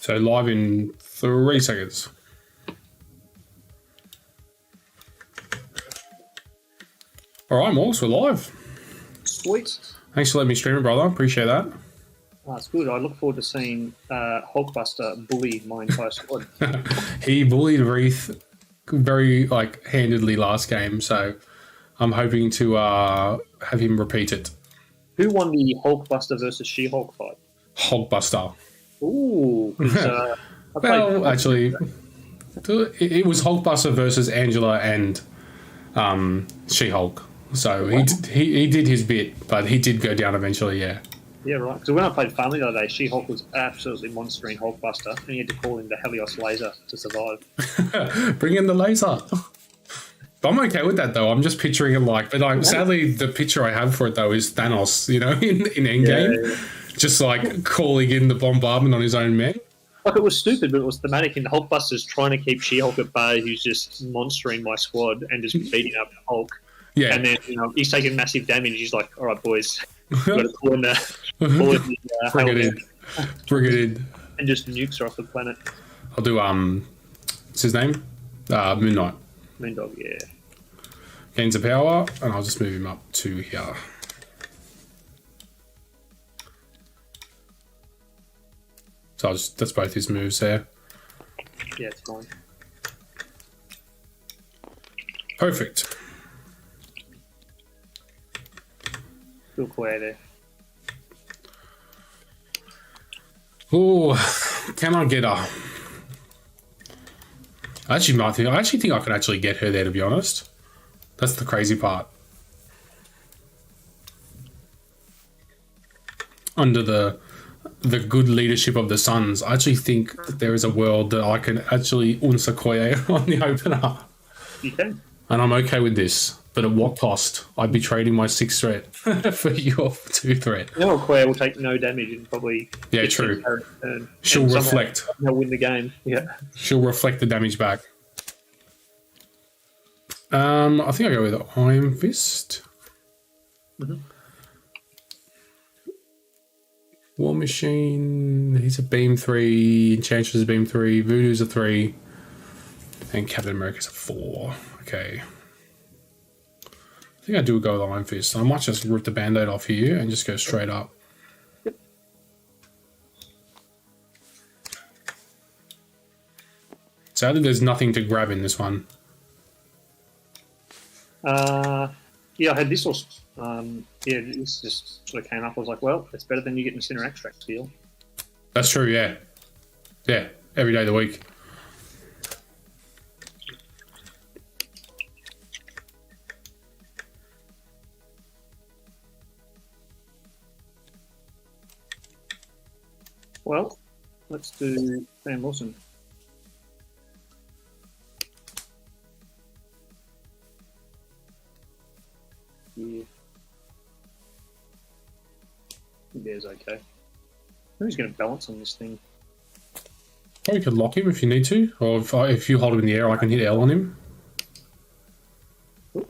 So live in 3 seconds. All right, Morgs, we're live. Sweet. Thanks for letting me stream it, brother. Appreciate that. That's good. I look forward to seeing Hulkbuster bully my entire squad. He bullied Reith very handedly last game, so I'm hoping to have him repeat it. Who won the Hulkbuster versus She-Hulk fight? Hulkbuster. Ooh. Well, actually, it was Hulkbuster versus Angela and She-Hulk. So he did his bit, but he did go down eventually, yeah. Yeah, right. Because when I played Family the other day, She-Hulk was absolutely monstering Hulkbuster, and he had to call in the Helios laser to survive. Bring in the laser. But I'm okay with that, though. I'm just picturing it sadly, the picture I have for it, though, is Thanos, in Endgame. Yeah. Just, calling in the bombardment on his own men. It was stupid, but it was thematic, and Hulkbuster's trying to keep She-Hulk at bay, who's just monstering my squad and just beating up Hulk. Yeah. And then, he's taking massive damage. He's like, all right, boys, we've got to call in Bring it in. And just nukes her off the planet. I'll do, what's his name? Moon Knight. Moondog, yeah. Gains a power, and I'll just move him up to here. So that's both his moves there. Yeah, it's fine. Perfect. Still clear there. Oh, can I get her? I actually think I can actually get her there, to be honest. That's the crazy part. Under the good leadership of the Suns, I actually think there is a world that I can actually Unsakoye on the opener. You can. And I'm okay with this. But at what cost? I'd be trading my 6 threat for your 2 threat. Okoye will take no damage and probably... Yeah, true. She'll reflect. They'll win the game, yeah. She'll reflect the damage back. I think I'll go with Iron Fist. Mm-hmm. War Machine, he's a beam 3, Enchantress a beam 3, Voodoo's a 3, and Captain America's a 4. Okay. I think I do go with Iron Fist. I might just rip the band-aid off here and just go straight up. Yep. Sadly, there's nothing to grab in this one. Yeah, I had this also. This just sort of came up. I was like, well, it's better than you getting Sinner Extract deal. That's true, yeah. Yeah, every day of the week. Well, let's do Sam Wilson. Yeah. There's okay. Who's going to balance on this thing? Or you could lock him if you need to, or if you hold him in the air, I can hit L on him. Oh,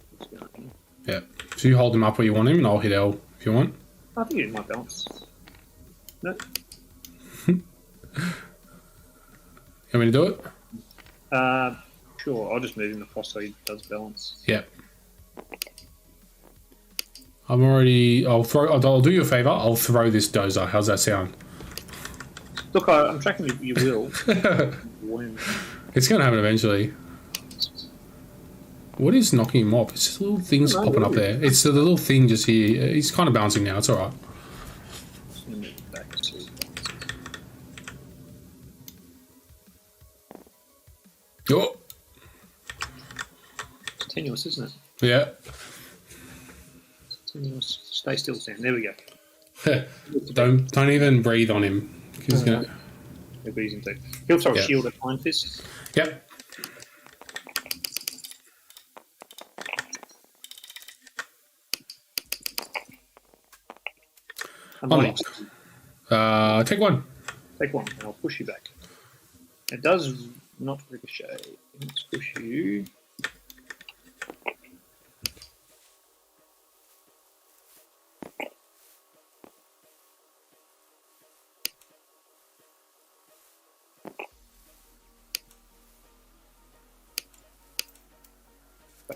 yeah. So you hold him up where you want him, and I'll hit L if you want. I think it might balance. No. You want me to do it? Sure. I'll just move him across so he does balance. Yep. I'll do you a favour. I'll throw this dozer. How's that sound? Look, I'm tracking you will. When? It's going to happen eventually. What is knocking him off? It's just little things popping up there. It's the little thing just here. He's kind of bouncing now. It's all right. Oh. It's tenuous, isn't it? Yeah. Tenuous. Stay still, Sam. There we go. Don't even breathe on him. He's gonna. He'll be easy to. He'll throw a shield at Iron Fist. Yep. Take one. Take one, and I'll push you back. It does not ricochet. Let's push you.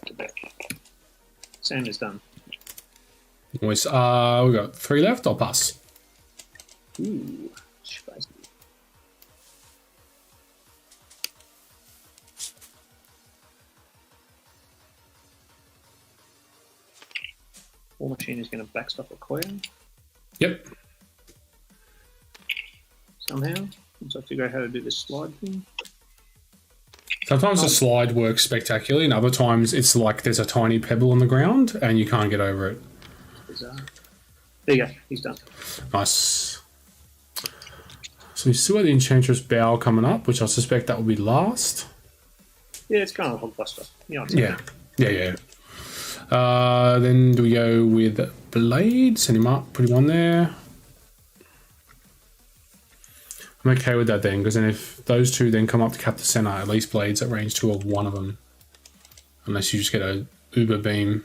to Beck. Sam is done. Nice. We got 3 left. I'll pass. Ooh, spicy. War Machine is going to backstop Okoye Yep. somehow. Once I figure out how to do this slide thing. Sometimes the slide works spectacularly, and other times it's like there's a tiny pebble on the ground and you can't get over it. Bizarre. There you go. He's done. Nice. So we still got the Enchantress Bow coming up, which I suspect that will be last. Yeah, it's kind of a hogbuster. You know, Yeah. Then do we go with Blade? Send him up, put him on there. I'm okay with that then, because then if those two then come up to cap the center, at least Blade's at range 2 of one of them. Unless you just get a Uber Beam.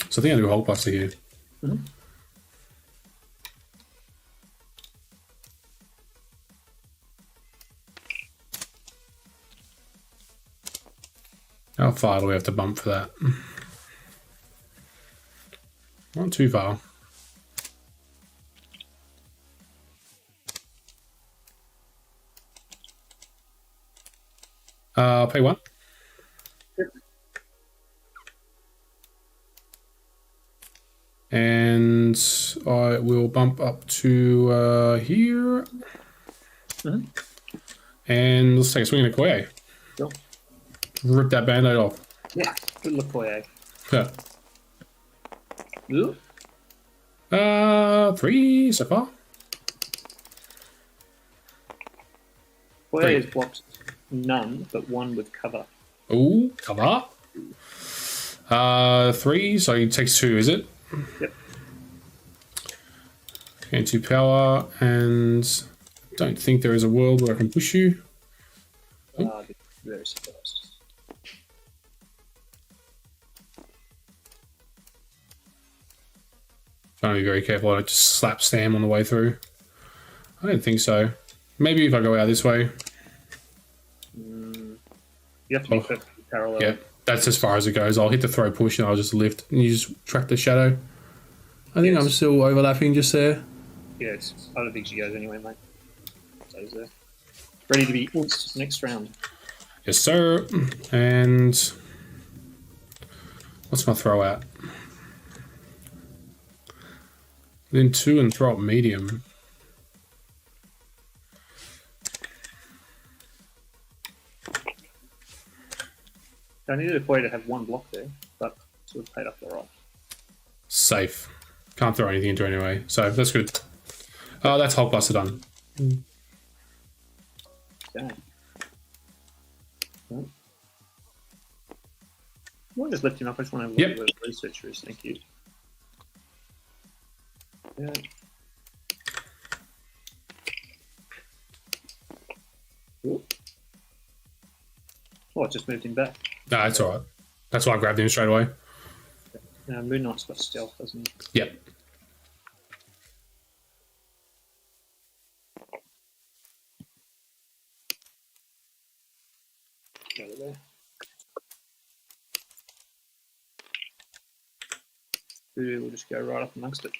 So I think I do a Hulkbuster here. Mm-hmm. How far do we have to bump for that? Not too far. Pay 1. Yep. And I will bump up to here. Mm-hmm. And let's take a swing at Okoye. Sure. Rip that band-aid off. Yeah, good look for you. Yeah. Ooh. 3 so far. Okoye has blocked none, but 1 with cover. Ooh, cover. 3, so he takes 2, is it? Yep. And 2 power, and don't think there is a world where I can push you. Very surprised. Trying to be very careful. I don't just slap Sam on the way through. I don't think so. Maybe if I go out this way. You have to be perfectly parallel. Yeah, that's as far as it goes. I'll hit the throw push and I'll just lift and you just track the shadow. I think I'm still overlapping just there. Yeah, it's, I don't think she goes anyway, mate. Stays there. Ready to be next round. Yes, sir. And what's my throw at? Then 2 and throw up medium. I needed a way to have 1 block there, but sort of paid off the right. Safe. Can't throw anything into it anyway, so that's good. Oh, that's Hulkbuster done. Okay. Well, we'll just lift him up. I just want to have a look at where the researcher is. Thank you. Yeah. Ooh. Oh, it just moved him back. No, it's alright. That's why I grabbed him straight away. Now, Moon Knight's got stealth, doesn't Yep. he? Go there. We'll just go right up amongst it.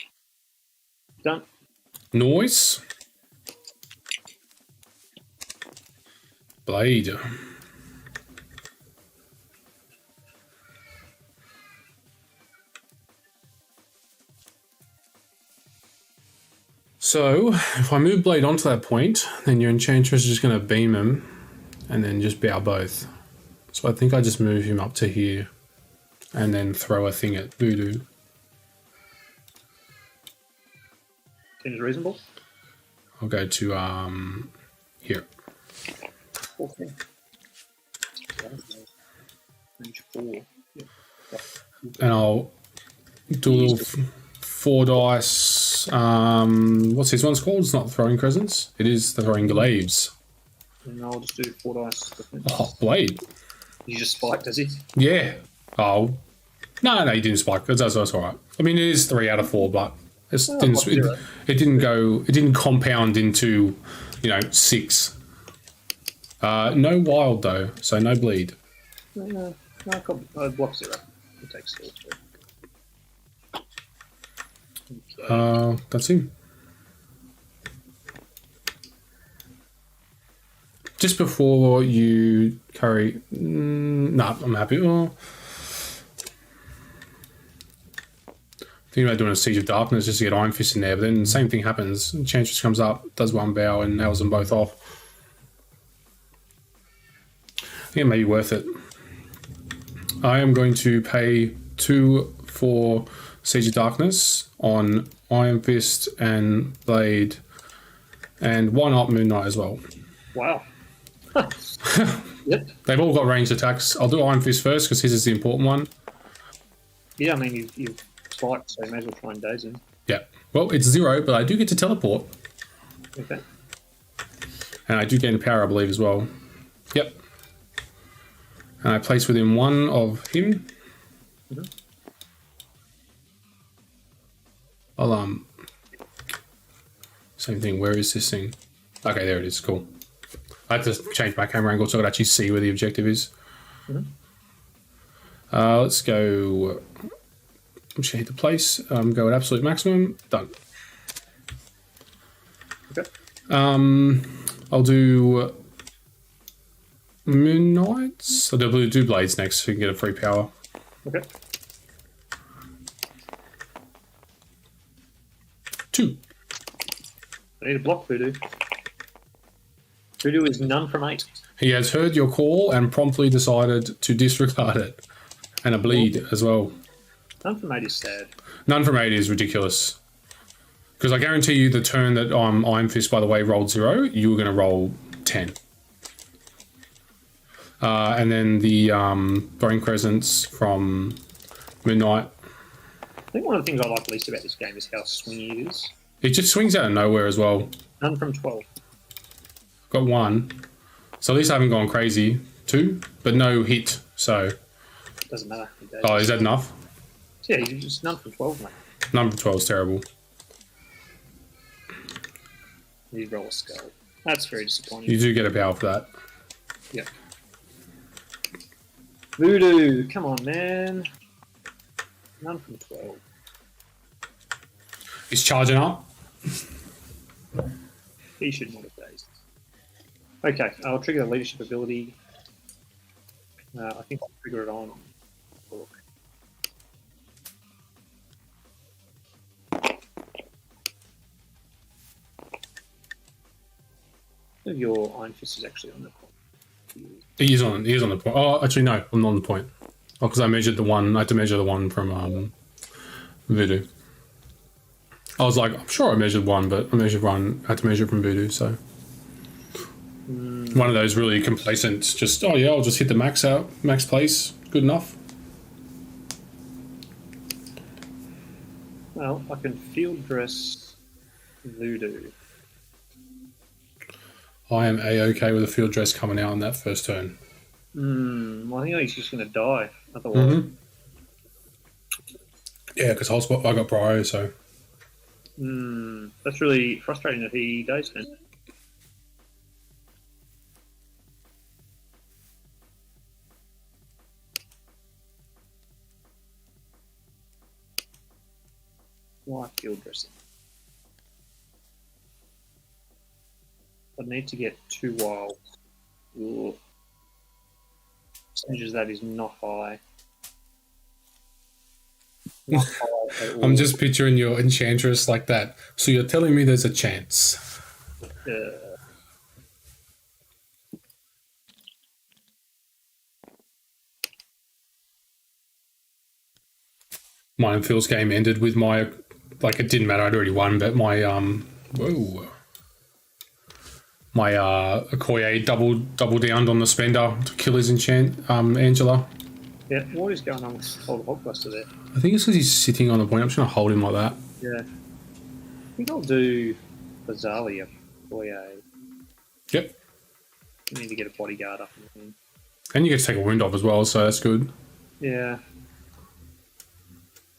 Done. Noise. Blade. So, if I move Blade onto that point, then your Enchantress is just going to beam him and then just bow both. So I think I just move him up to here and then throw a thing at Voodoo. Seems reasonable. I'll go to here. Okay. Range 4. Yeah. And I'll do a little 4 dice. What's this one's called? It's not throwing crescents. It is the throwing glaives. And I'll just do 4 dice. Oh, Blade. You just spiked, does he? Yeah. Oh. No, you didn't spike. That's all right. I mean, it is 3 out of 4, but it didn't compound into, 6. No wild though, so no bleed. No, No, block 0. It takes 4 too. Okay. That's him. Just before you carry... nah, I'm happy. Oh. Thinking about doing a Siege of Darkness just to get Iron Fist in there, but then the same thing happens. Enchantress comes up, does one bow, and nails them both off. I think it may be worth it. I am going to pay 2 for Siege of Darkness on Iron Fist and Blade, and why not Moon Knight as well? Wow. Yep. They've all got ranged attacks. I'll do Iron Fist first because his is the important one. Yeah, I mean, you've spiked, so you may as well try and daze him. Yeah. Well, it's 0, but I do get to teleport. Okay. And I do gain power, I believe, as well. Yep. And I place within 1 of him. Mm-hmm. I'll, same thing. Where is this thing? Okay, there it is. Cool. I had to change my camera angle so I could actually see where the objective is. Mm-hmm. Let's go... I'm just going to hit the place. Go at absolute maximum. Done. Okay. I'll do Moon Knights. I'll do Blades next so you can get a free power. Okay. 2. I need a block Voodoo. Voodoo is none from 8. He has heard your call and promptly decided to disregard it. And a bleed as well. None from 8 is sad. None from 8 is ridiculous. Because I guarantee you the turn that Iron Fist, by the way, rolled 0, you were going to roll 10. And then the Bone Crescents from Moon Knight. I think one of the things I like least about this game is how swingy it is. It just swings out of nowhere as well. None from 12. Got 1. So at least I haven't gone crazy. 2, but no hit, so... Doesn't matter. Oh, is that enough? Yeah, you just none from 12, mate. None from 12 is terrible. You roll a skull. That's very disappointing. You do get a power for that. Yep. Voodoo, come on, man. None from 12. He's charging up. He should not have dazed. Okay, I'll trigger the leadership ability. I think I'll trigger it on. Look. Your Iron Fist is actually on the point. He is on the point. Oh, actually, no, I'm not on the point. Oh, because I measured the one. I had to measure the one from Voodoo. I was like, I'm sure I measured 1, but I measured 1. I had to measure it from Voodoo, so. One of those really complacent, just, oh yeah, I'll just hit the max place. Good enough. Well, I can field dress Voodoo. I am A-okay with a field dress coming out on that first turn. I think he's just going to die otherwise. Yeah, because I got Brio, so. That's really frustrating that he dies then. Why field dressing? I need to get 2 wilds. Ooh. Percentage of that is not high. Not high at all. I'm just picturing your Enchantress like that. So you're telling me there's a chance. My Phil's game ended with my, like, it didn't matter, I'd already won, but my, my Okoye double downed on the spender to kill his Angela. Yeah, what is going on with old Hogbuster there? I think it's because he's sitting on the point. I'm just going to hold him like that. Yeah. I think I'll do Bazalia Okoye. Yep. I need to get a bodyguard up in him. And you get to take a wound off as well, so that's good. Yeah.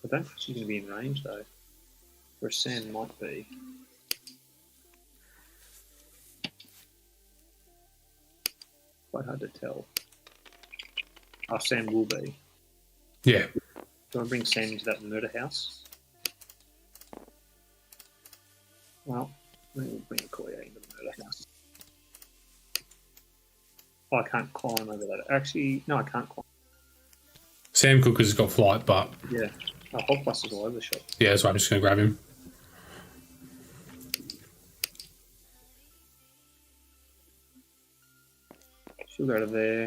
I don't think she's going to be in range though. Where Sam might be. Quite hard to tell. Oh, Sam will be. Yeah. Do I bring Sam into that murder house? Well, maybe we'll bring Koya into the murder house. Oh, I can't climb over that. Actually, no, I can't climb. Sam Cooker's got flight, but Yeah. Oh, Hulkbuster's all over the shop. yeah, so I'm just going to grab him. She'll go to there.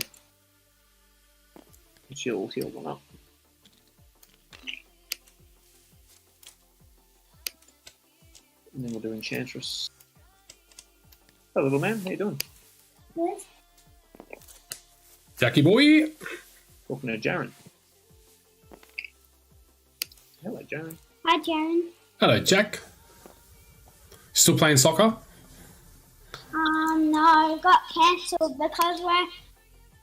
And she'll heal one up. And then we'll do Enchantress. Hello, little man. How you doing? Good. Jackie boy. Talking to Jaren. Hello, Jaren. Hi, Jaren. Hello, Jack. Still playing soccer? No, it got cancelled because we're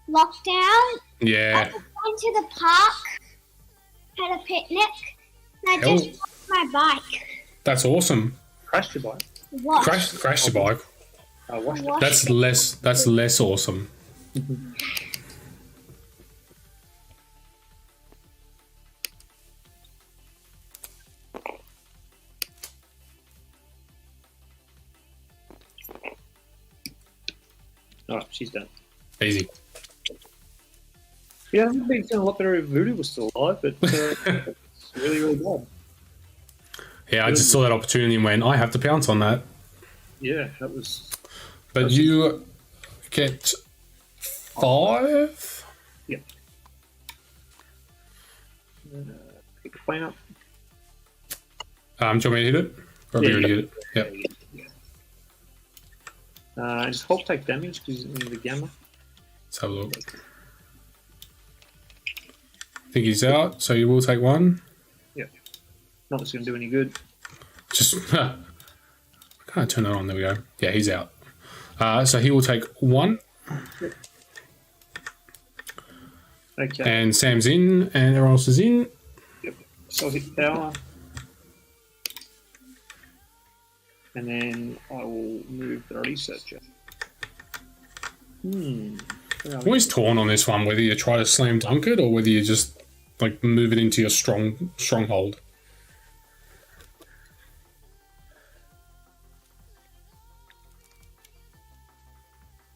locked down. I Yeah. just went to the park, had a picnic, and I Hell. just lost my bike. That's awesome. Crashed your bike. What? Crash your bike. I washed it. What? That's less awesome. Oh, she's done. Easy. Yeah, I've been feeling a lot better if Voodoo was still alive, but it's really, really bad. Yeah, I just saw that opportunity and went, I have to pounce on that. Yeah, that was. But you get 5? Yeah. Pick the plane up. Do you want me to hit it? Or have you already hit it? Yep. Does Hulk take damage because he's in the gamma? Let's have a look. I think he's out, so you will take 1. Yeah. Not that's going to do any good. Just kind of turn it on. There we go. Yeah, he's out. So he will take 1. Okay. And Sam's in, and everyone else is in. Yep. So I'll hit power. And then I will move the researcher. I'm always torn on this one, whether you try to slam dunk it or whether you just like move it into your stronghold.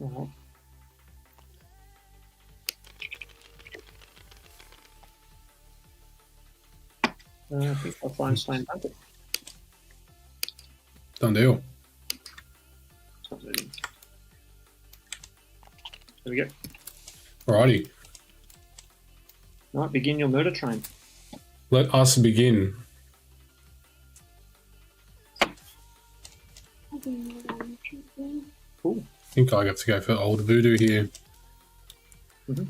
Uh-huh. I think I'll find slam dunk it. Done deal. There we go. Alrighty. Right, begin your murder train. Let us begin. Cool. I think I have to go for old voodoo here. Mm-hmm.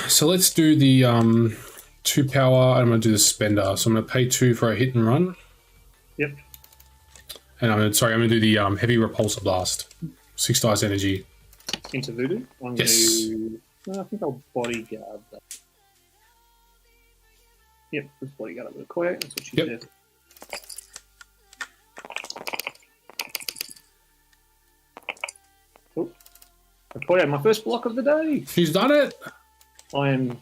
So let's do the 2 power. I'm going to do the spender. So I'm going to pay 2 for a hit and run. Yep. And I'm going to do the heavy repulsor blast. 6 dice energy. Into Voodoo. I'm Yes. I think I'll bodyguard that. Yep, let's bodyguard it with Koya. That's what she's Yep. there. Oh, Koya, my first block of the day. She's done it. I am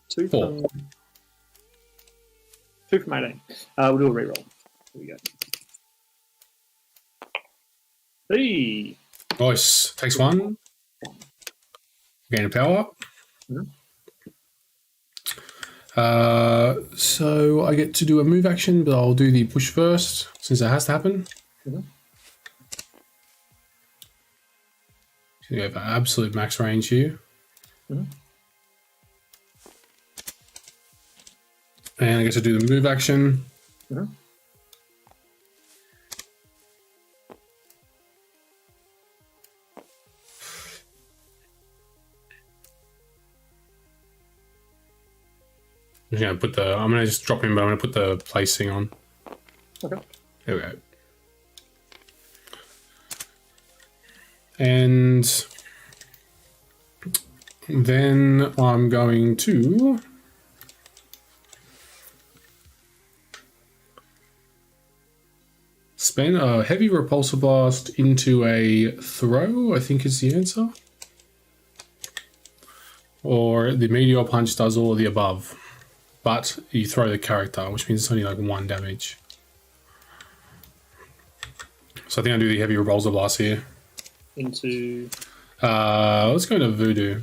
2 4. from 2 from 18. We'll do a reroll. Here we go. 3. Nice. Takes 1. Gain a power. Mhm. So I get to do a move action, but I'll do the push first since it has to happen. Mhm. So you have absolute max range here. Mhm. And I get to do the move action. Mhm. I'm gonna just drop him, but I'm gonna put the place thing on. Okay. There we go. And then I'm going to Spend a heavy repulsor blast into a throw, I think is the answer. Or the meteor punch does all of the above. But you throw the character, which means it's only like 1 damage. So I think I'll do the heavy repulsor blast here. Into... Let's go to Voodoo.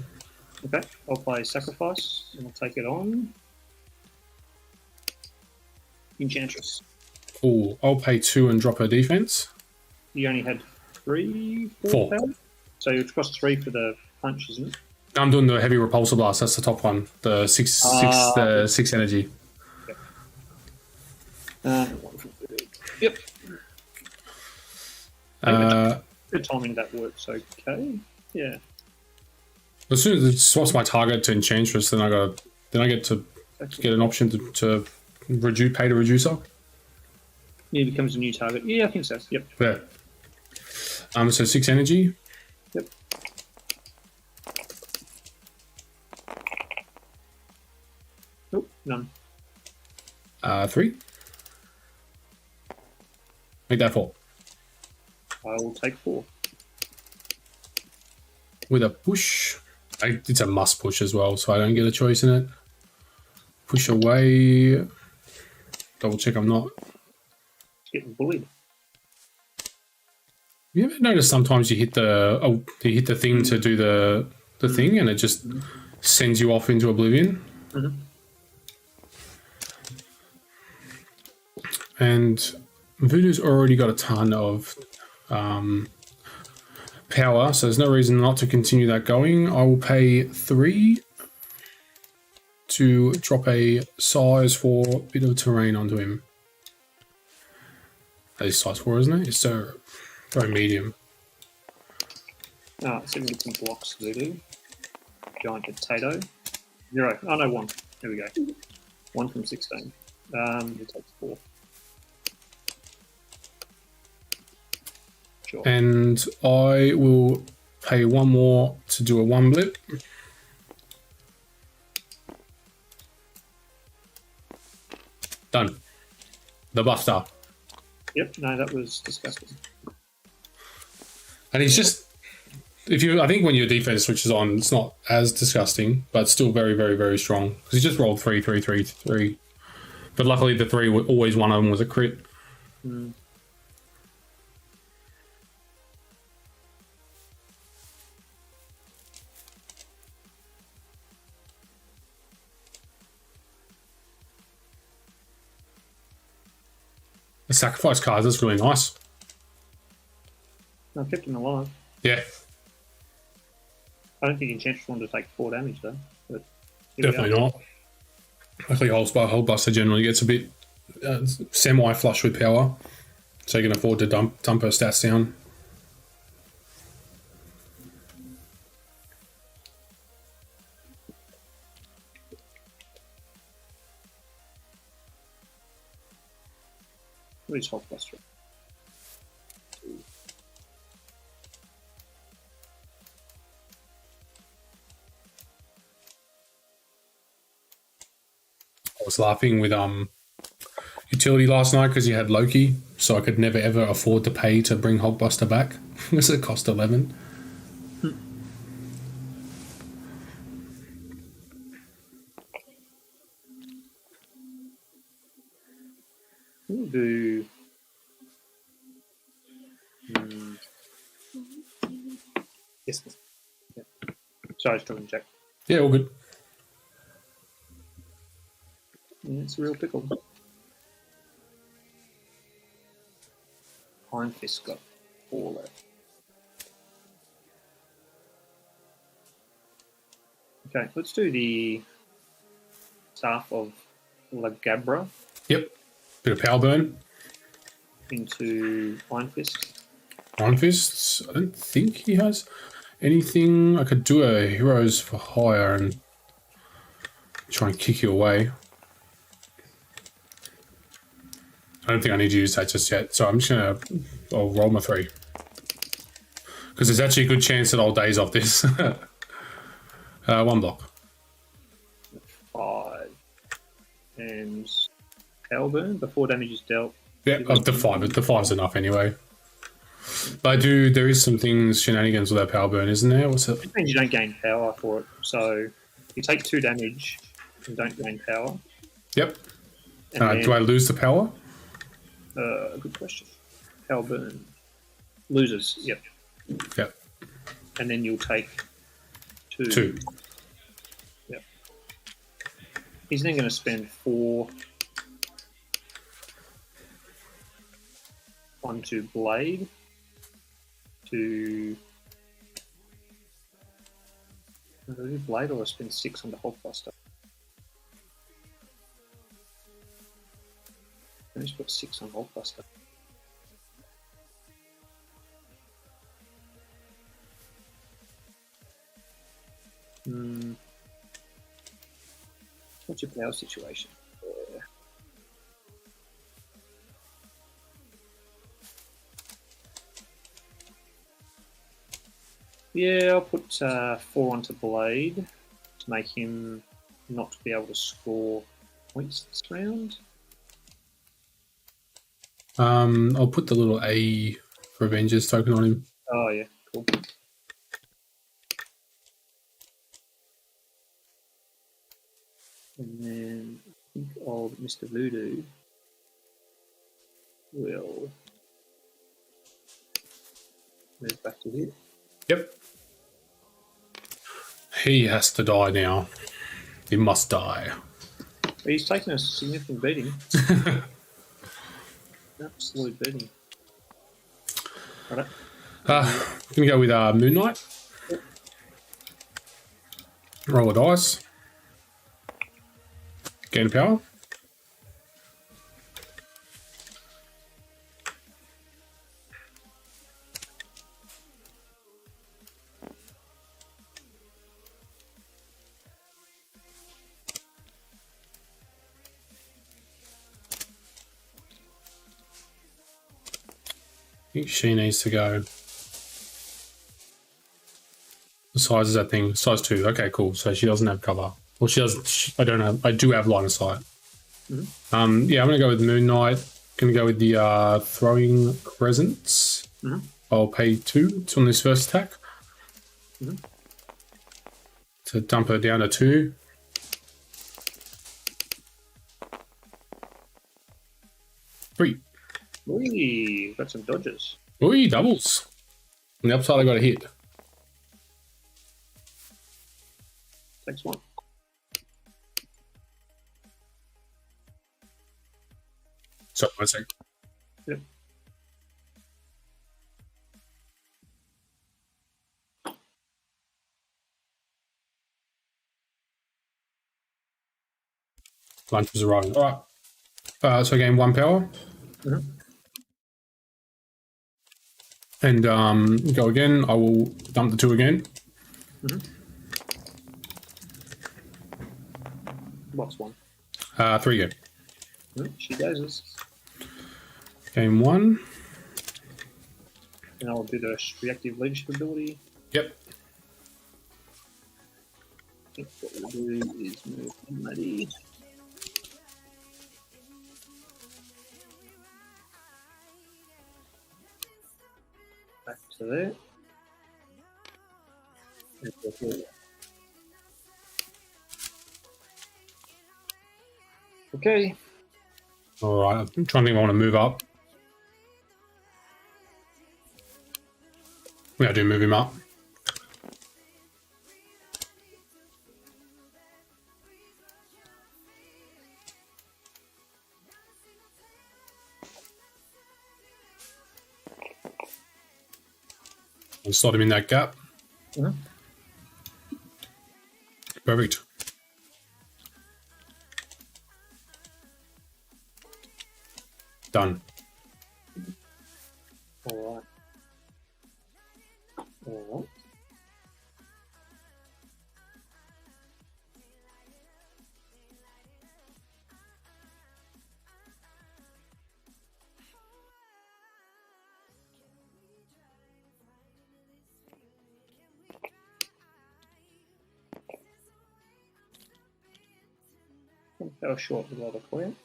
Okay, I'll play Sacrifice, and I'll take it on. Enchantress. Oh, I'll pay 2 and drop her defense. You only had 3, 4. power? So it costs 3 for the punch, isn't it? I'm doing the heavy repulsor blast. That's the top one. The 6 energy. Yep. Uh, Good timing, that works okay. Yeah. as soon as it swaps my target to Enchantress, then I get to get an option to pay to reducer. It becomes a new target. Yeah, I think so. Yep. Yeah. So 6 energy. Yep. Nope, none. 3. Make that 4. I will take 4. With a push. It's a must push as well, so I don't get a choice in it. Push away. Double check I'm not. Getting bullied. You ever notice sometimes you hit the thing to do the thing and it just sends you off into oblivion? Mm-hmm. And Voodoo's already got a ton of power, so there's no reason not to continue that going. I will pay 3 to drop a size 4 bit of terrain onto him. That is size 4, isn't it? It's so very medium. So we get some blocks voodoo. Giant potato. 0. Oh no, 1. There we go. 1 from 16. It takes 4. Sure. And I will pay 1 more to do a 1 blip. Done. The buster. Yep, no, that was disgusting. And he's just, I think when your defense switches on, it's not as disgusting, but still very, very, very strong. Because he just rolled 3, 3, 3, 3. But luckily the 3, always one of them was a crit. Mm. The sacrifice card is really nice. I kept him alive. Yeah, I don't think Enchantress wanted to take 4 damage though. But here we definitely are. not. Luckily, Hullbuster generally gets a bit semi-flush with power, so you can afford to dump her stats down. Where's Hulkbuster? I was laughing with utility last night because you had Loki, so I could never ever afford to pay to bring Hulkbuster back because it cost 11. We'll do. Yes. Yeah. Sorry, I was trying to check. Yeah, all good. Yeah, it's a real pickle. Iron Fist got 4 left. Okay, let's do the Staff of Lagabra Yep. Bit of power burn. into Iron Fist. Iron Fists. I don't think he has anything. I could do a Heroes for Hire and try and kick you away. I don't think I need to use that just yet, so I'm just gonna. I'll roll my 3 because there's actually a good chance that I'll daze off this. 1 block. 5. And Power Burn, before damage is dealt, Yeah, up to 5, but the 5's enough anyway. But there is some things, shenanigans with that power burn, isn't there? What's it? It means you don't gain power for it. So you take 2 damage and don't gain power. Yep. And then, Do I lose the power? good question. Power burn. Loses, yep. Yep. And then you'll take 2. 2. Yep. He's then going to spend 4 onto Blade to... Blade, or spend 6 on the Hulkbuster? Let me just put 6 on Hulkbuster. What's your power situation? Yeah, I'll put 4 onto Blade to make him not be able to score points this round. I'll put the little A for Avengers token on him. Oh, yeah, cool. And then I think old Mr. Voodoo will move back to here. Yep. He has to die now. He must die. But he's taken a significant beating. Absolute beating. Alright. Gonna go with Moon Knight. Roll a dice. Gain power. I think she needs to go. The size is that thing? Size 2. Okay, cool. So she doesn't have cover. Well, she does. I don't have. I do have line of sight. Mm-hmm. Yeah, I'm gonna go with Moon Knight. Gonna go with the throwing presence. Mm-hmm. I'll pay 2. It's on this first attack. Mm-hmm. To dump her down to 2. Three. Whee, got some dodges. Oi, doubles. On the upside, I got a hit. Takes 1. Sorry, 1 sec. Yep. Lunch was arriving. All right. So I gain 1 power. Mm-hmm. And go again. I will dump the 2 again. Mm-hmm. What's 1? 3 again. She goes. Game 1. And I'll do the reactive leadership ability. Yep. I think what we'll do is move Muddy. Back to there. And go here. Okay. All right. I'm trying to think if I want to move up. Yeah, I do move him up. I'll slot him in that gap. Mhm. Perfect. Done. All right. All right. Fell short with the other point.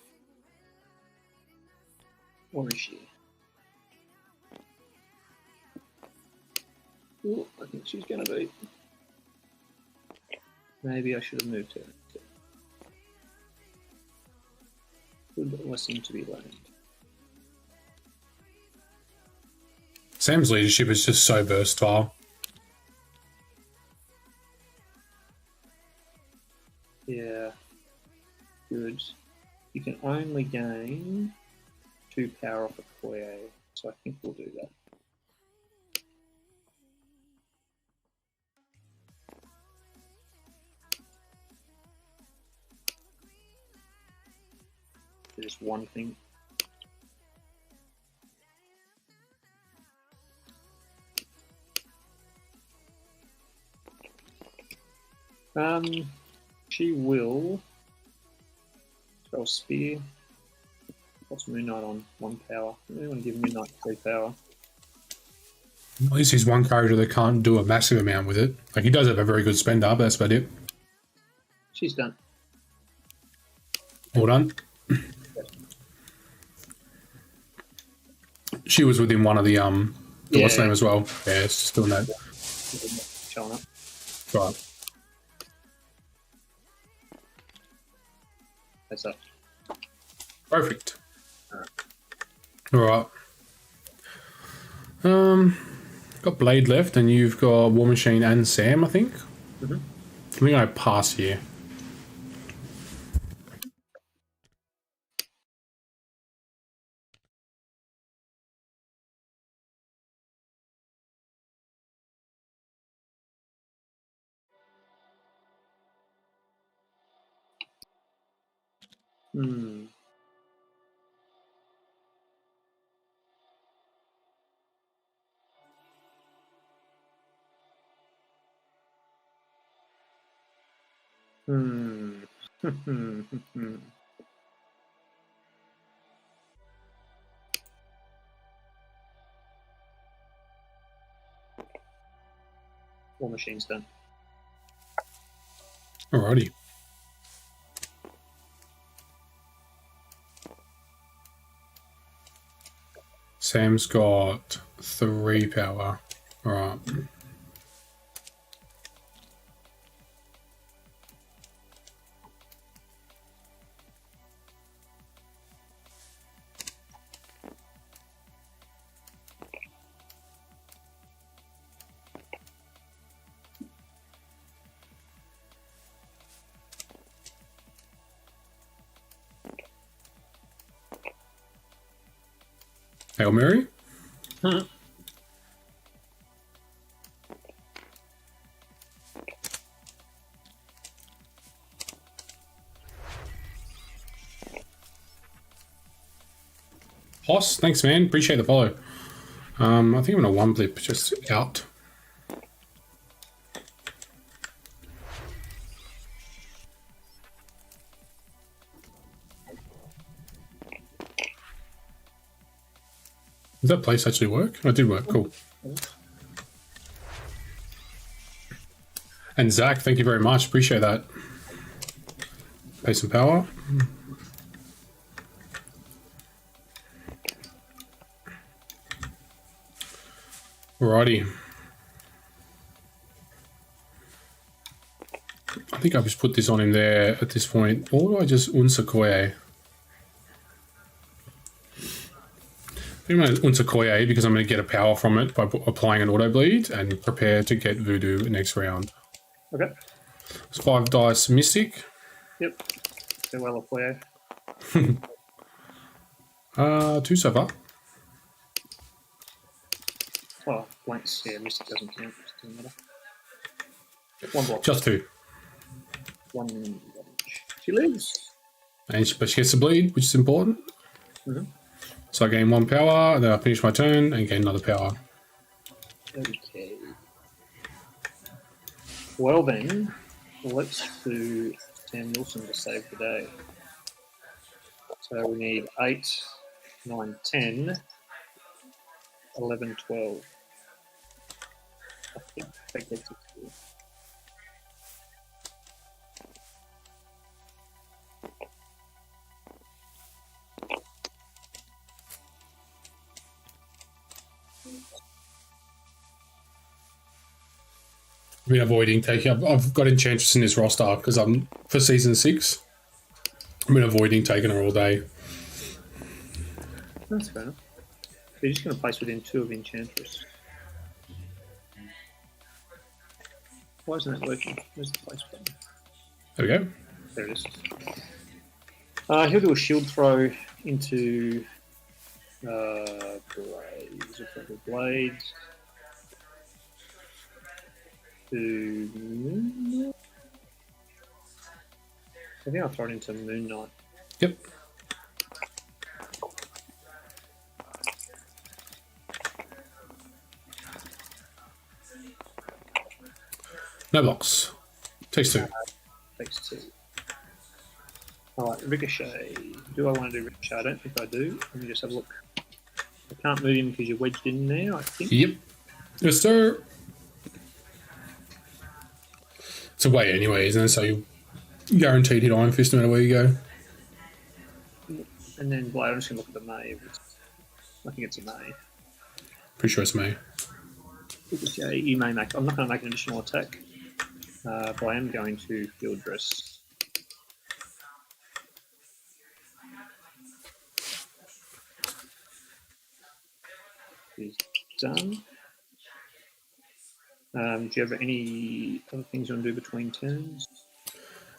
Or is she? Ooh, I think she's going to be. Maybe I should have moved her. Good or seem to be land. Sam's leadership is just so versatile. Yeah. Good. You can only gain 2 power off a Koye, so I think we'll do that. Just one thing. She will throw a spear. What's Moon Knight on? 1 power. I really want to give Moon Knight 3 power. At least he's one character that can't do a massive amount with it. Like, he does have a very good spender, but that's about it. She's done. All done. She was within one of the what's the name as well. Yeah, it's just doing that. Showing up. Right. That's up. Perfect. Alright. Got Blade left, and you've got War Machine and Sam, I think. Mm-hmm. I think I pass here. Hmm. Hmm. War Machine's done. Alrighty. Sam's got 3 power. Alright. Hail Mary? Hmm. Hoss, thanks man. Appreciate the follow. I think I'm gonna one blip just out. Does that place actually work? Oh, it did work. Cool. And Zach, thank you very much. Appreciate that. Pay some power. Alrighty. I think I've just put this on him there at this point. Or do I just Unsakoye? I'm going to Unsakoye because I'm going to get a power from it by applying an auto bleed and prepare to get Voodoo next round. Okay. It's 5 dice Mystic. Yep. So well Koye. 2 so far. Oh, blanks. Yeah, Mystic doesn't count. Doesn't matter. 1 block. Just 2. 1 damage. She lives. But she gets the bleed, which is important. Mm-hmm. So I gain 1 power, then I finish my turn and gain another power. Okay. Well then, let's do Sam Wilson to save the day. So we need 8, 9, 10, 11, 12. I think that gets it to. I've been avoiding taking. I've got Enchantress in this roster because I'm for season 6. I've been avoiding taking her all day. That's fair enough. You're just going to place within 2 of Enchantress. Why isn't that working? Where's the place button? There we go. There it is. He'll do a shield throw into Blades. Blades. To Moon Knight? I think I'll throw it into Moon Knight. Yep. No blocks. Takes 2. Takes 2. Alright, Ricochet. Do I want to do Ricochet? I don't think I do. Let me just have a look. I can't move him because you're wedged in there, I think. Yep. Yes, sir. It's away anyway, isn't it? So you guaranteed hit Iron Fist no matter where you go. And then Blade, I'm just going to look at the May. I think it's a May. Pretty sure it's me. Ricochet, you may make. I'm not going to make an additional attack, but I am going to Field Dress. He's done. Do you have any other things you want to do between turns?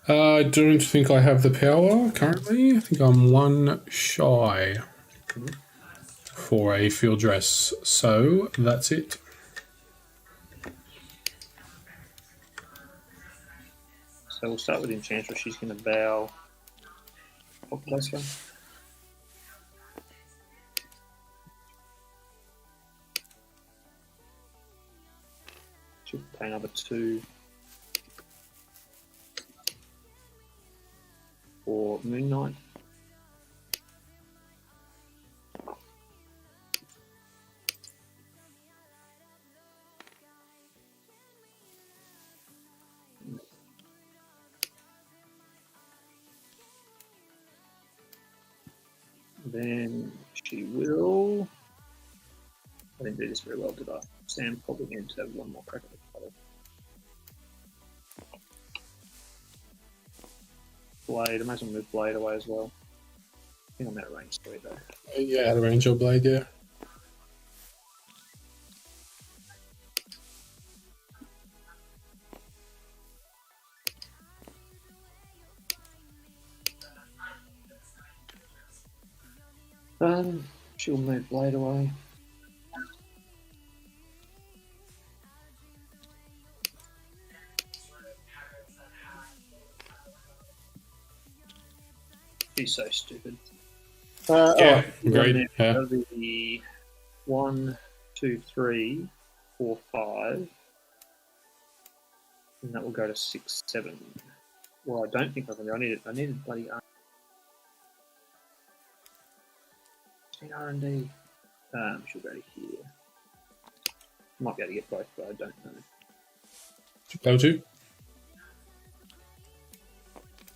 I don't think I have the power currently. I think I'm 1 shy for a field dress. So that's it. So we'll start with Enchantress. She's going to bow. What place her? She'll pay another 2 for Moon Knight. Then she will. I didn't do this very well, did I? Sam probably needs to have one more crack at the color. Blade, I might as well move Blade away as well. I think I'm out of range 3 though. Yeah, out of range your blade, yeah. She'll move Blade away. She's so stupid. Yeah, right, great. Yeah. Yeah. That'll be 1, 2, 3, 4, 5. And that will go to 6, 7. Well, I don't think I can do. I need a bloody R&D. She'll go to here. Might be able to get both, but I don't know. Level 2.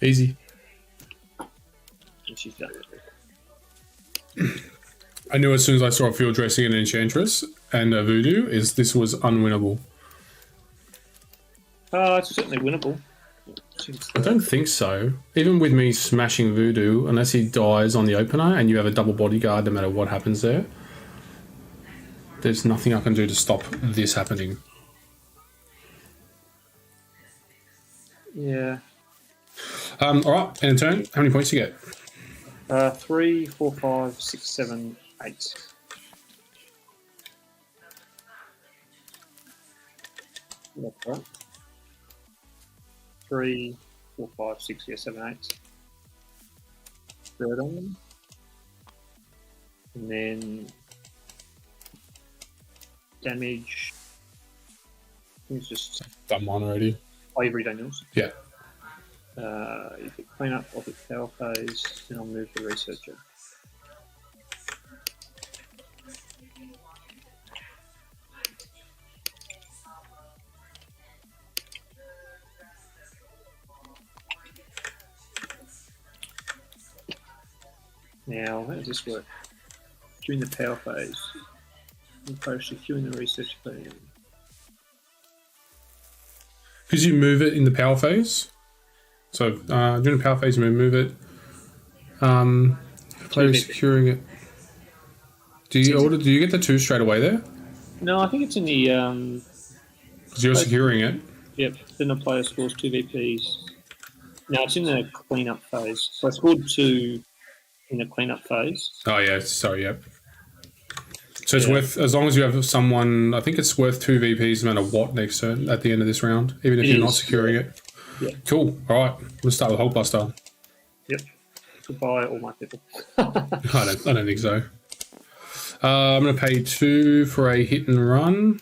Easy. And she's done it. I knew as soon as I saw a field dressing and an Enchantress and a Voodoo, this was unwinnable. It's certainly winnable. I don't think so. Even with me smashing Voodoo, unless he dies on the opener and you have a double bodyguard no matter what happens there, there's nothing I can do to stop this happening. Yeah. Alright, end of turn. How many points do you get? 3, 4, 5, 6, 7, 8. That's right. 3, 4, 5, 6, 7, 8. Third on them. And then damage. I think it's just Done one already. Avery Daniels. Yeah. If you clean up, I'll hit power phase, then I'll move the researcher. Now, how does this work? During the power phase, I'm opposed to queuing the research phase. Because you move it in the power phase. So during the power phase, you move it. Player is securing it. Do you get the 2 straight away there? No, I think it's in the Because you're securing it. Yep. Then the player scores 2 VPs. No, it's in the cleanup phase. So I scored 2 in the cleanup phase. Oh yeah, sorry, yep. So it's worth, as long as you have someone, I think it's worth 2 VPs no matter what next turn at the end of this round, even if you're not securing it. Yeah. Cool. All right, let's start with Hulkbuster. Yep. Goodbye, all my people. I don't think so. I'm going to pay 2 for a hit and run.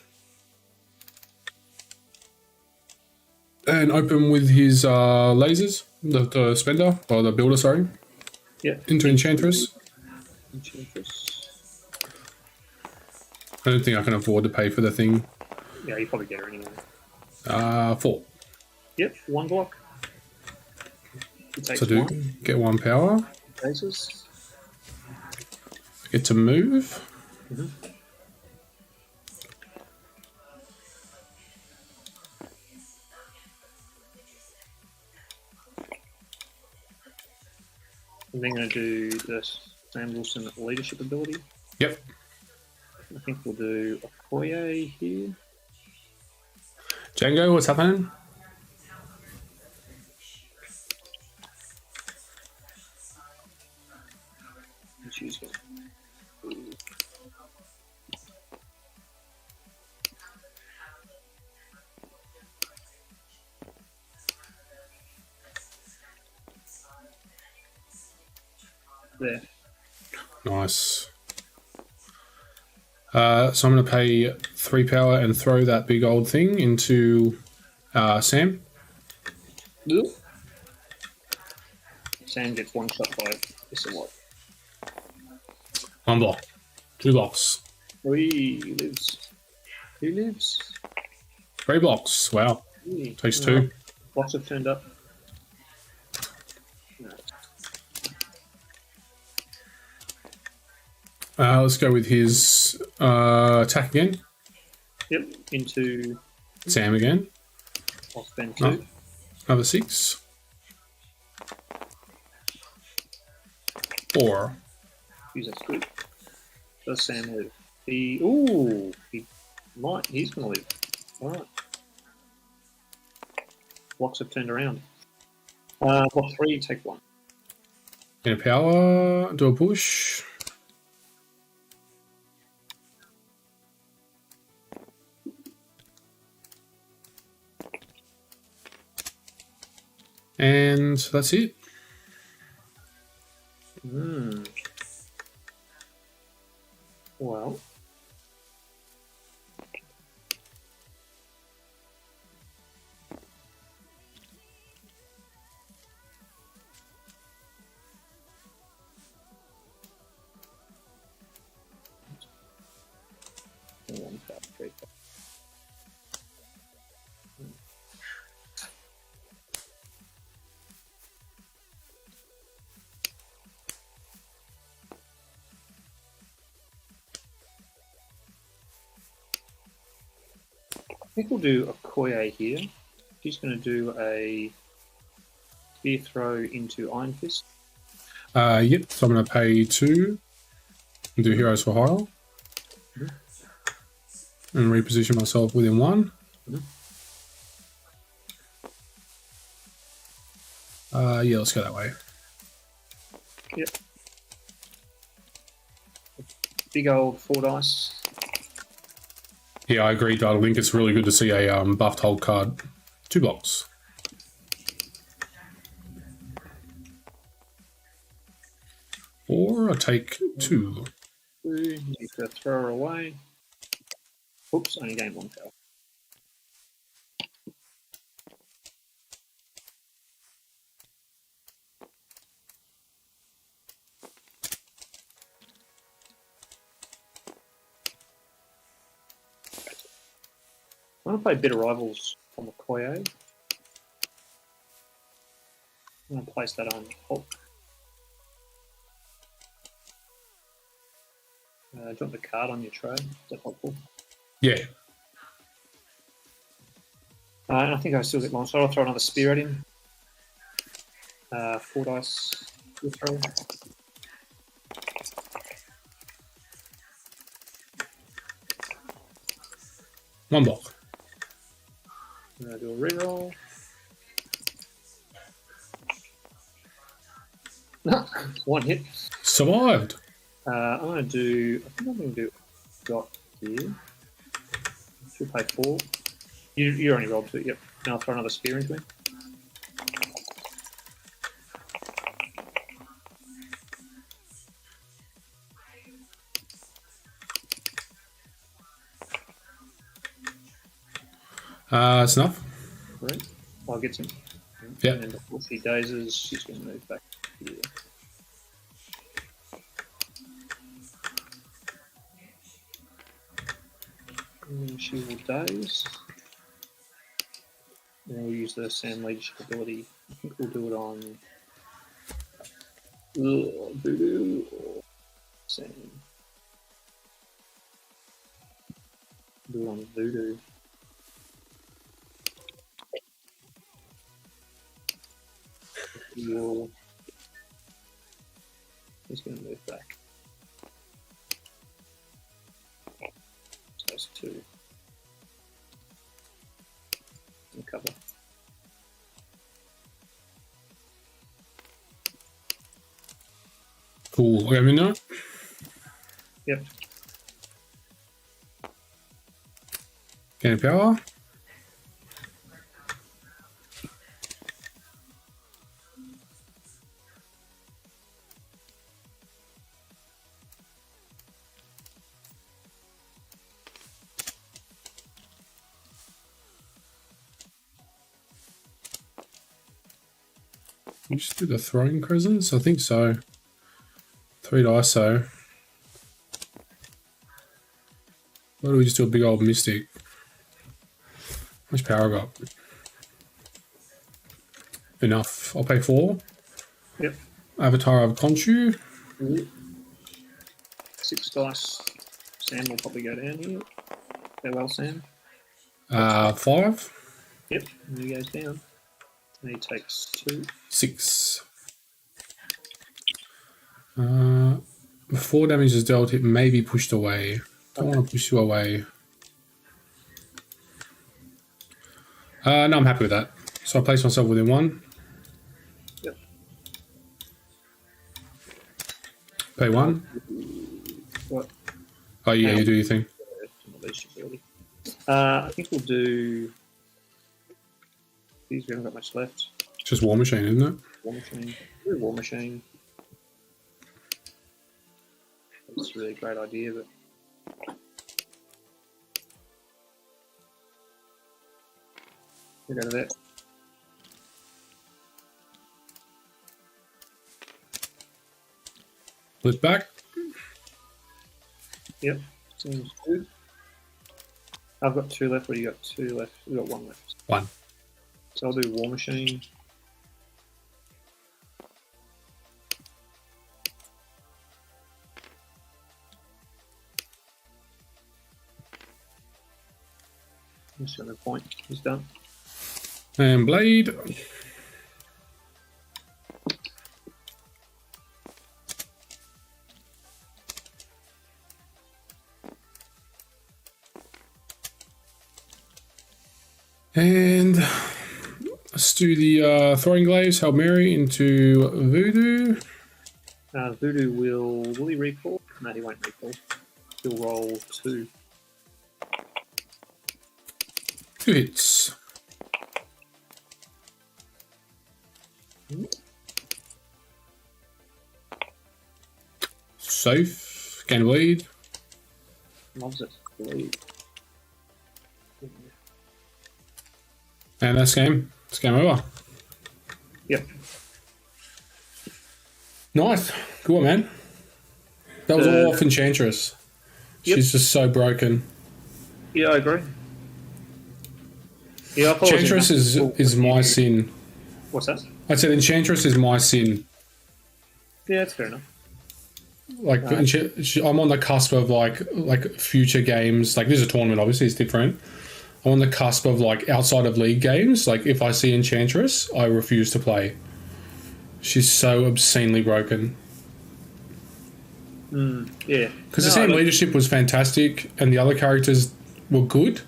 And open with his lasers, the spender, or the builder, sorry. Yep. Into Enchantress. I don't think I can afford to pay for the thing. Yeah, you probably get her anyway. 4. Yep, 1 block. So do get 1 power. Bases. Get to move. Mm-hmm. I'm then going to do the Sam Wilson leadership ability. Yep. I think we'll do Okoye here. Django, what's happening? She's going there. Nice. So I'm going to pay 3 power and throw that big old thing into Sam. Yep. Sam gets 1 shot by this a lot. 1 block. 2 blocks. He lives. Who lives? 3 blocks. Wow. Takes 2. Blocks have turned up. No. Let's go with his attack again. Yep, into Sam again. I'll spend 2. Another 6. 4. Use that scoop. Does Sam live? He's gonna live. Alright. Blocks have turned around. Block 3, take 1. In a power, do a push. And that's it. Well. I think we'll do a Koye here. She's going to do a spear throw into Iron Fist. Yep, so I'm going to pay 2 and do Heroes for Hire. And reposition myself within 1. Yeah, let's go that way. Yep. Big old 4 dice. Yeah, I agree, Data Link. It's really good to see a buffed hold card. 2 blocks. Or I take 2. Need to throw her away. Oops, only gained 1 power. I'm going to play Bitter Rivals on the Koye. I'm going to place that on Hulk. Do you want the card on your tray? Is that helpful? Yeah. And I think I still get long, so I'll throw another spear at him. 4 dice. We'll throw. One block. I'm going to do a reroll. One hit. Survived. I'm going to do. I think I'm going to do. Got here. Should pay 4. You only rolled 2. Yep. And I'll throw another spear into him. It's enough. Right. I'll get some. Yeah. And then before she dazes, she's going to move back here. And she will daze. And we'll use the Sam leadership ability. I think we'll do it on Voodoo or Sam. Do it on Voodoo. He's going to move back. So that's 2. And cover. Cool. Okay, we know. Yep. Gain power. You just do the throwing presence? I think so. 3 dice, so. Why do we just do a big old mystic? How much power I got? Enough. I'll pay 4. Yep. Avatar of Khonshu. 6 dice. Sam will probably go down here. Farewell, Sam. 5. Yep. And he goes down. And he takes 2. 6. 4 damage is dealt, it may be pushed away. Don't want to push you away. No, I'm happy with that. So I place myself within 1. Yep. Pay 1. What? Oh yeah, you do your thing. I think we'll do. These we haven't got much left. It's just War Machine, isn't it? War Machine. Do War Machine. That's really a great idea, but. We'll go to that. Flip back. Yep, seems good. I've got 2 left. What do you got? 2 left. We've got 1 left. 1. So I'll do War Machine. Just got no point. He's done. And Blade. And let's do the throwing glaives, Hail Mary into Voodoo. Voodoo will he recall? No, he won't recall. He'll roll 2. 2 hits. Safe. Gain bleed. Loves it. Bleed. And that's game. It's game over. Yep. Nice. Good one, man. That was all off Enchantress. Yep. She's just so broken. Yeah, I agree. Yeah, Enchantress is my sin. What's that? I said Enchantress is my sin. Yeah, that's fair enough. Like I'm on the cusp of like future games. Like this is a tournament, obviously it's different. I'm on the cusp of like outside of league games. Like if I see Enchantress, I refuse to play. She's so obscenely broken. Yeah. Because the team leadership was fantastic and the other characters were good,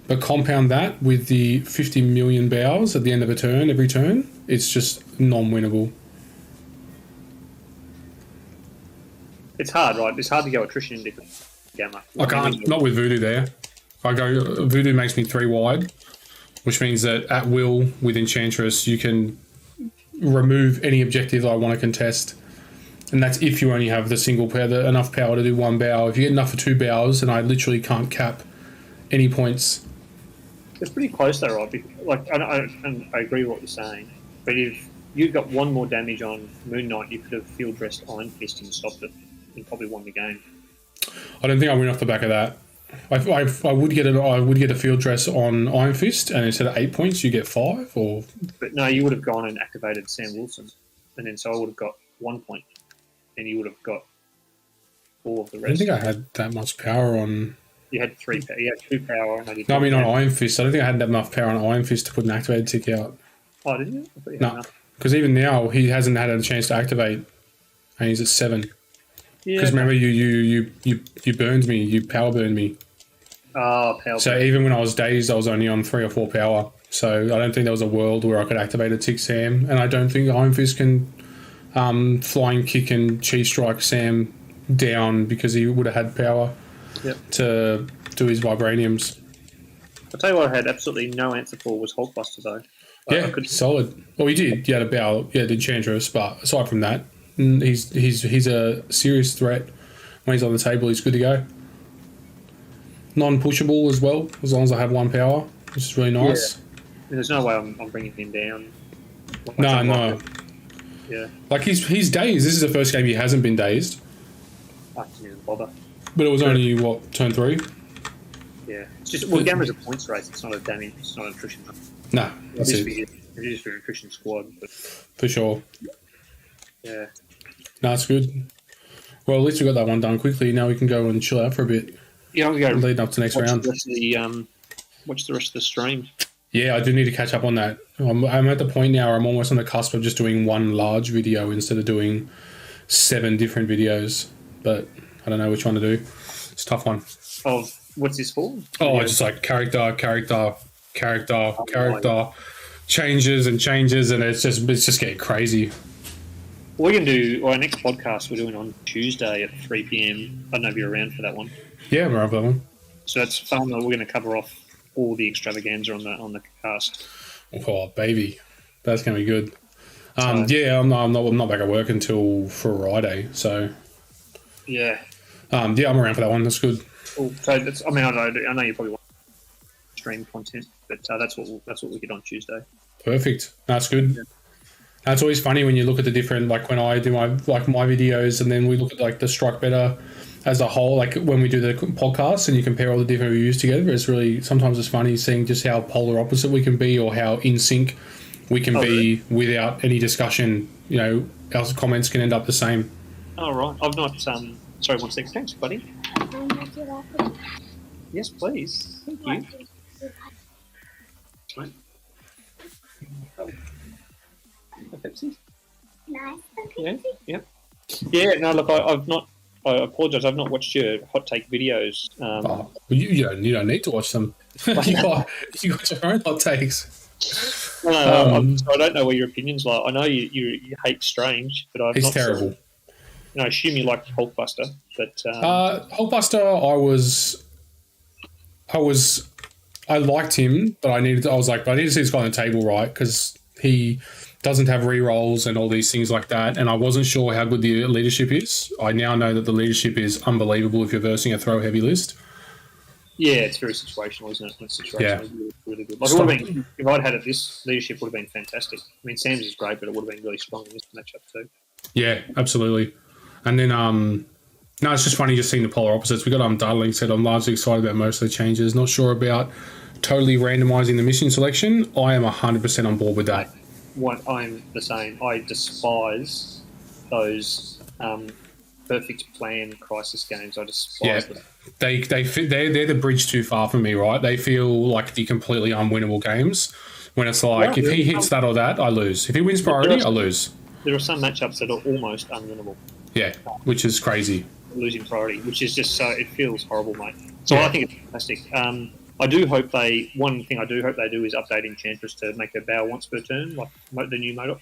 but compound that with the 50 million bows at the end of a turn, every turn, it's just non-winnable. It's hard, right? It's hard to go attrition in different gamma. I can't, not with Voodoo there. Voodoo makes me 3 wide, which means that at will with Enchantress, you can remove any objective I want to contest. And that's if you only have the single power, enough power to do 1 bow. If you get enough for 2 bows, and I literally can't cap any points. It's pretty close though, right? Like, I agree with what you're saying. But if you got 1 more damage on Moon Knight, you could have field dressed Iron Fist and stopped it and probably won the game. I don't think I win off the back of that. I would get a field dress on Iron Fist, and instead of 8 points, you get 5. Or but no, you would have gone and activated Sam Wilson, and then so I would have got 1 point, and you would have got 4 of the rest. I don't think I had that much power on. You had 3 power. You had 2 power. And no, I mean on Iron Fist. I don't think I had enough power on Iron Fist to put an activated tick out. Oh, didn't you? I thought you had No, because even now he hasn't had a chance to activate, and he's at 7. Because remember, you burned me, you power burned me. Oh, power. So even when I was dazed, I was only on 3 or 4 power. So I don't think there was a world where I could activate a tick Sam, and I don't think Iron Fist can flying kick and cheese strike Sam down because he would have had power to do his vibraniums. I'll tell you what I had absolutely no answer for was Hulkbuster though. Yeah, solid. Well, he did. You had a bow, you had Enchantress, but aside from that, he's a serious threat. When he's on the table, he's good to go. Non-pushable as well, as long as I have 1 power, which is really nice. Yeah. I mean, there's no way I'm bringing him down. No. Yeah. Like he's dazed. This is the first game he hasn't been dazed. I didn't even bother. But it was only, turn 3? Yeah. It's just, well, Gamma's a points race. It's not a damage. It's not an attrition. No, that's it. It is for an attrition squad. But For sure. yeah. No, it's good. Well, at least we got that one done quickly. Now we can go and chill out for a bit. Yeah, I'll go leading up to next round. Watch the rest of the stream. Yeah, I do need to catch up on that. I'm at the point now where I'm almost on the cusp of just doing 1 large video instead of doing 7 different videos. But I don't know which one to do. It's a tough one. Oh, what's this for? Oh, it's just like character, changes, and it's just getting crazy. Well, we can do our next podcast. We're doing on Tuesday at 3 p.m. I don't know if you're around for that one. Yeah, I'm around for that one. So that's fun. We're going to cover off all the extravaganza on the cast. Oh, baby, that's going to be good. Yeah, I'm not back at work until Friday, so yeah. Yeah, I'm around for that one. That's good. Cool. So that's, I mean, I know you probably want stream content, but that's what we get on Tuesday. Perfect. That's good. Yeah. That's always funny when you look at the different, like when I do my videos, and then we look at like the Strike Better as a whole, like when we do the podcast and you compare all the different reviews together. It's really, sometimes it's funny seeing just how polar opposite we can be, or how in sync we can be without any discussion. You know, our comments can end up the same. Oh, right. I've not. Sorry, 1 second. Thanks, buddy. Yes, please. Thank you. Right. Pepsi? Nice. Yeah. No, look, I've not. I apologise. I've not watched your hot take videos. You don't need to watch them. you got your own hot takes. No, I don't know what your opinions like. I know you hate Strange, but I've He's not terrible. Seen, I assume you like Hulkbuster, but Hulkbuster, I liked him, but I needed to see this guy on the table, right? Because he doesn't have re-rolls and all these things like that, and I wasn't sure how good the leadership is. I now know that the leadership is unbelievable if you're versing a throw heavy list. Yeah, it's very situational, isn't it? It's situational, really good. Like, it would have been, if I'd had it, this leadership would have been fantastic. I mean, Sam's is great, but it would have been really strong in this matchup too. Yeah, absolutely. And then, no, it's just funny just seeing the polar opposites. We got Darling said I'm largely excited about most of the changes. Not sure about totally randomising the mission selection. I am 100% on board with that. I'm the same. I despise those perfect plan crisis games. I despise them. They're the bridge too far for me, right? They feel like the completely unwinnable games. When it's like, if he hits that or that, I lose. If he wins priority, I lose. There are some matchups that are almost unwinnable. Yeah, which is crazy. Losing priority, which is just so, it feels horrible, mate. So I think it's fantastic. I do hope one thing I do hope they do is update Enchantress to make her bow once per turn, like the new MODOK.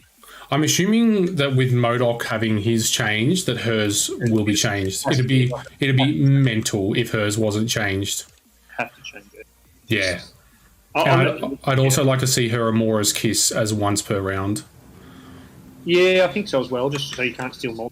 I'm assuming that with MODOK having his change, that hers will be changed. It'd be mental if hers wasn't changed. Have to change it. Yeah. I'd also like to see her Amora's Kiss as once per round. Yeah, I think so as well, just so you can't steal more.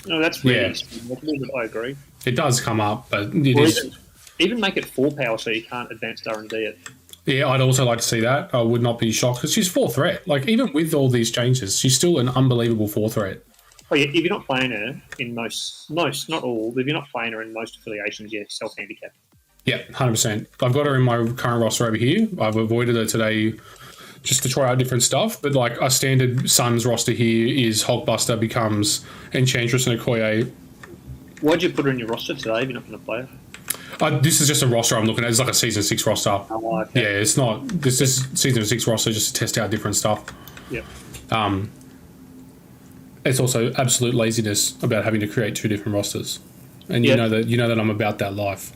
No, that's really multiple, but I agree. It does come up, but it is... Even make it 4 power so you can't advance R&D it. Yeah, I'd also like to see that. I would not be shocked, because she's 4 threat. Like, even with all these changes, she's still an unbelievable 4 threat. Oh yeah, if you're not playing her in most, not all, if you're not playing her in most affiliations, you're self-handicapped. Yeah, 100%. I've got her in my current roster over here. I've avoided her today just to try out different stuff. But like a standard Suns roster here is Hulkbuster becomes Enchantress and Okoye. Why'd you put her in your roster today if you're not going to play her? This is just a roster I'm looking at. It's like a Season 6 roster. Oh, okay. Yeah, it's not... This is Season 6 roster just to test out different stuff. Yeah. It's also absolute laziness about having to create 2 different rosters. And you know that I'm about that life.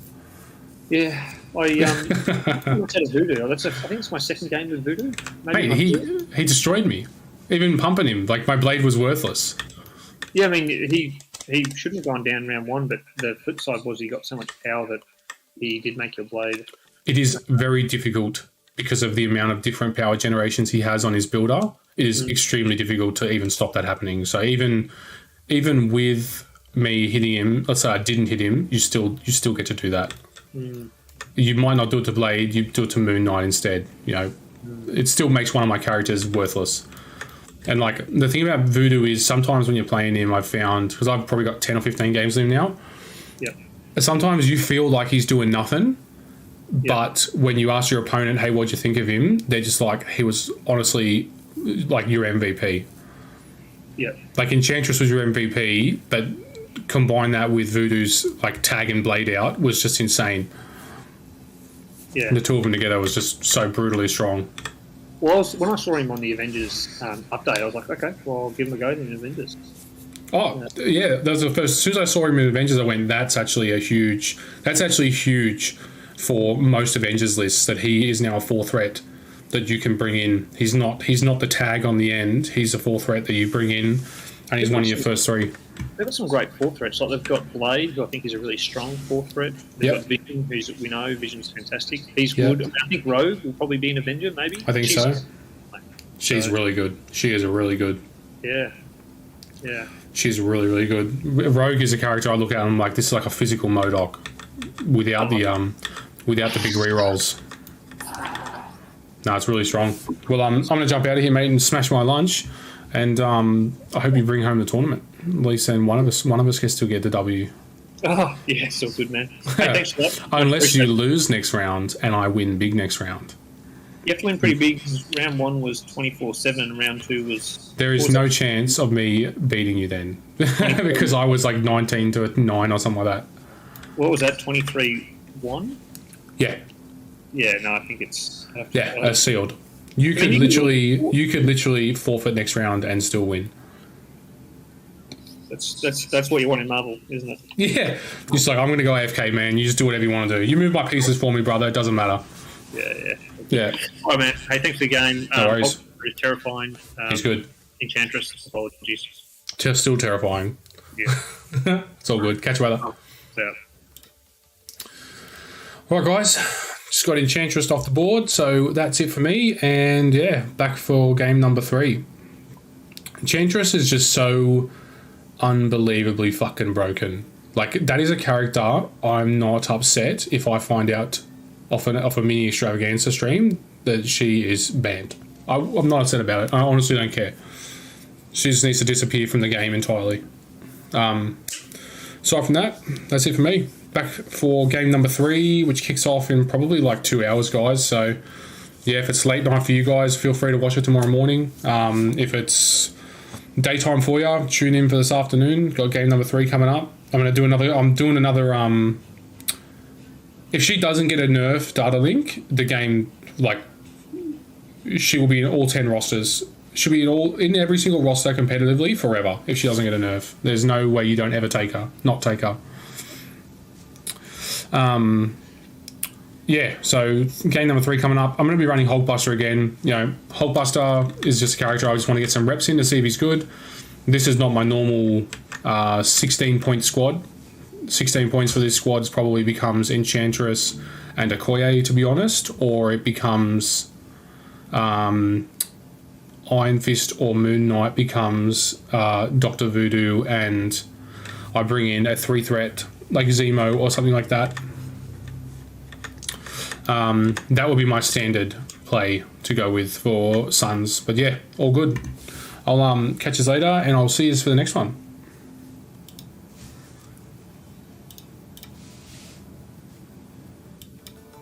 Yeah, I went to Voodoo. I think it's my second game with Voodoo. Maybe he destroyed me. Even pumping him, like my blade was worthless. Yeah, I mean he shouldn't have gone down round 1, but the flip side was he got so much power that he did make your blade. It is very difficult because of the amount of different power generations he has on his builder. It is extremely difficult to even stop that happening. So even with me hitting him, let's say I didn't hit him, you still get to do that. You might not do it to Blade, you do it to Moon Knight instead. You know, it still makes one of my characters worthless. And like the thing about Voodoo is sometimes when you're playing him, I've found, because I've probably got 10 or 15 games with him now. Yeah. Sometimes you feel like he's doing nothing, but when you ask your opponent, hey, what'd you think of him? They're just like, he was honestly like your MVP. Yeah. Like Enchantress was your MVP, but combine that with Voodoo's like tag and blade out was just insane. Yeah. And the 2 of them together was just so brutally strong. Well, when I saw him on the Avengers update, I was like, okay, well, I'll give him a go in the Avengers. Oh, yeah, that was the first. As soon as I saw him in Avengers, I went, that's actually huge for most Avengers lists, that he is now a 4 threat that you can bring in. He's not the tag on the end. He's a 4 threat that you bring in, and he's one of your first 3. They've got some great 4 threats. Like they've got Blade, who I think is a really strong 4 threat. They've got Vision, we know Vision's fantastic. He's good. I think Rogue will probably be an Avenger, maybe. I think so. She's really good. She is really good. Yeah. Yeah. She's really, really good. Rogue is a character I look at and I'm like, this is like a physical MODOK without the big rerolls. No, it's really strong. Well, I'm going to jump out of here, mate, and smash my lunch. And I hope you bring home the tournament. At least then one of us gets to get the W. Oh, yeah, so good, man. Hey, thanks for that. Unless you lose next round and I win big next round. You have to win pretty big because round 1 was 24-7 and round 2 was... There is no chance of me beating you then. Because I was like 19-9 or something like that. What was that, 23-1? Yeah. Yeah, no, I think it's... Yeah, sealed. You could literally forfeit next round and still win. That's what you want in Marvel, isn't it? Yeah. Just like, I'm going to go AFK, man. You just do whatever you want to do. You move my pieces for me, brother. It doesn't matter. Yeah. All right, man. Hey, thanks for the game. No worries. It's terrifying. He's good. Enchantress, apologies. Still terrifying. Yeah. It's all good. Catch you later. Yeah. All right, guys. Just got Enchantress off the board, so that's it for me. And yeah, back for game number 3. Enchantress is just so unbelievably fucking broken. Like, that is a character I'm not upset if I find out off a mini extravaganza stream that she is banned. I'm not upset about it. I honestly don't care. She just needs to disappear from the game entirely. Aside from that, that's it for me. Back for game number 3, which kicks off in probably like 2 hours, guys. So, yeah, if it's late night for you guys, feel free to watch it tomorrow morning. If it's daytime for you. Tune in for this afternoon. Got game number 3 coming up. I'm doing another. If she doesn't get a nerf data link, the game, like, she will be in all 10 rosters. She'll be in every single roster competitively forever if she doesn't get a nerf. There's no way you don't ever not take her. Yeah, so game number 3 coming up. I'm going to be running Hulkbuster again. You know, Hulkbuster is just a character I just want to get some reps in to see if he's good. This is not my normal 16-point squad. 16 points for this squad probably becomes Enchantress and Okoye, to be honest, or it becomes Iron Fist or Moon Knight becomes Dr. Voodoo, and I bring in a 3-threat like Zemo or something like that. That would be my standard play to go with for Suns. But yeah, all good. I'll catch you later, and I'll see you for the next one.